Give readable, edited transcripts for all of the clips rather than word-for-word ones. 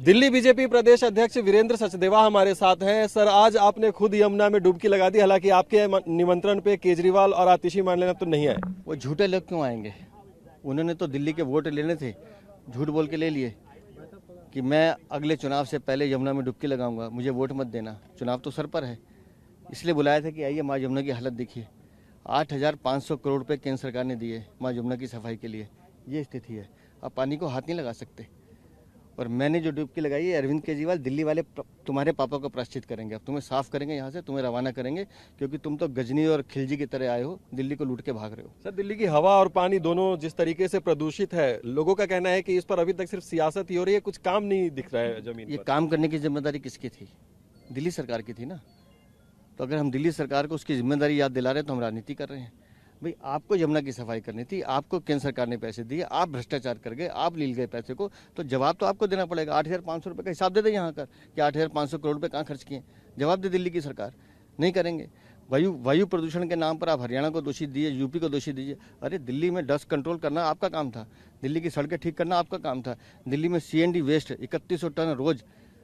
Delhi BJP प्रदेश अध्यक्ष वीरेंद्र सचदेवा हमारे साथ हैं। सर, आज आपने खुद यमुना में डुबकी लगा दी, हालांकि आपके निमंत्रण पे केजरीवाल और आतिशी मारलेना तो नहीं आए। वो झूठे लोग क्यों आएंगे? उन्होंने तो दिल्ली के वोट लेने थे, झूठ बोल के ले लिए कि मैं अगले चुनाव से पहले यमुना में डुबकी लगाऊंगा, मुझे वोट मत देना। चुनाव तो सर पर है, इसलिए बुलाया था कि आइए माँ यमुना की हालत देखिए। 8,500 करोड़ रुपये केंद्र सरकार ने दिए माँ यमुना की सफाई के लिए। ये स्थिति है, आप पानी को हाथ नहीं लगा सकते। और मैंने जो डुबकी लगाई है, अरविंद केजरीवाल दिल्ली वाले तुम्हारे पापा को प्रायश्चित करेंगे। अब तुम्हें साफ करेंगे, यहाँ से तुम्हें रवाना करेंगे, क्योंकि तुम तो गजनी और खिलजी की तरह आए हो, दिल्ली को लूट के भाग रहे हो। सर, दिल्ली की हवा और पानी दोनों जिस तरीके से प्रदूषित है, लोगों का कहना है कि इस पर अभी तक सिर्फ सियासत ही हो रही है, कुछ काम नहीं दिख रहा है जमीन ये पर। काम करने की जिम्मेदारी किसकी थी? दिल्ली सरकार की थी ना। तो अगर हम दिल्ली सरकार को उसकी जिम्मेदारी याद दिला रहे हैं तो हम राजनीति कर रहे हैं। भाई, आपको यमुना की सफाई करनी थी, आपको केंद्र सरकार ने पैसे दिए, आप भ्रष्टाचार कर गए, आप लील गए पैसे को, तो जवाब तो आपको देना पड़ेगा। 8,500 रुपये का हिसाब दे दे यहाँ कर कि 8,500 करोड़ रुपये कहाँ खर्च किए, जवाब दे दिल्ली की सरकार। नहीं करेंगे। वायु प्रदूषण के नाम पर आप हरियाणा को दोषी दिए, यूपी को दोषी दीजिए। अरे, दिल्ली में डस्ट कंट्रोल करना आपका काम था, दिल्ली की सड़कें ठीक करना आपका काम था, दिल्ली में CND वेस्ट 3100 टन रोज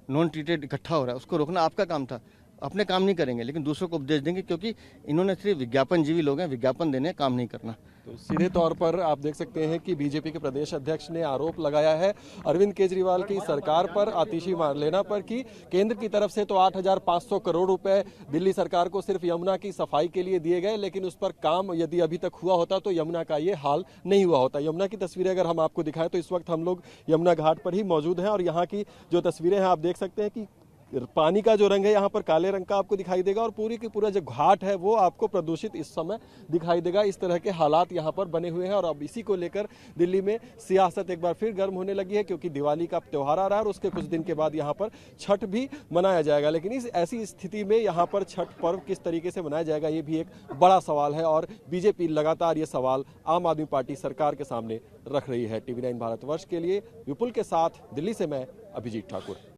नॉन ट्रीटेड इकट्ठा हो रहा है, उसको रोकना आपका काम था। अपने काम नहीं करेंगे, लेकिन दूसरों को उपदेश देंगे, क्योंकि इन्होंने सिर्फ विज्ञापन जीवी लोग हैं, विज्ञापन देने, काम नहीं करना। तो सीधे तौर पर आप देख सकते हैं कि बीजेपी के प्रदेश अध्यक्ष ने आरोप लगाया है अरविंद केजरीवाल की सरकार पर, आतिशी मारलेना पर, कि केंद्र की तरफ से तो 8,500 करोड़ रुपए दिल्ली सरकार को सिर्फ यमुना की सफाई के लिए दिए गए, लेकिन उस पर काम यदि अभी तक हुआ होता तो यमुना का ये हाल नहीं हुआ होता। यमुना की तस्वीरें अगर हम आपको दिखाएं तो इस वक्त हम लोग यमुना घाट पर ही मौजूद हैं और यहाँ की जो तस्वीरें हैं आप देख सकते हैं कि पानी का जो रंग है यहाँ पर काले रंग का आपको दिखाई देगा और पूरी की पूरा जो घाट है वो आपको प्रदूषित इस समय दिखाई देगा। इस तरह के हालात यहाँ पर बने हुए हैं और अब इसी को लेकर दिल्ली में सियासत एक बार फिर गर्म होने लगी है, क्योंकि दिवाली का त्योहार आ रहा है और उसके कुछ दिन के बाद यहाँ पर छठ भी मनाया जाएगा। लेकिन इस ऐसी स्थिति में यहाँ पर छठ पर्व किस तरीके से मनाया जाएगा, ये भी एक बड़ा सवाल है और बीजेपी लगातार ये सवाल आम आदमी पार्टी सरकार के सामने रख रही है। TV9 भारतवर्ष के लिए विपुल के साथ दिल्ली से मैं अभिजीत ठाकुर।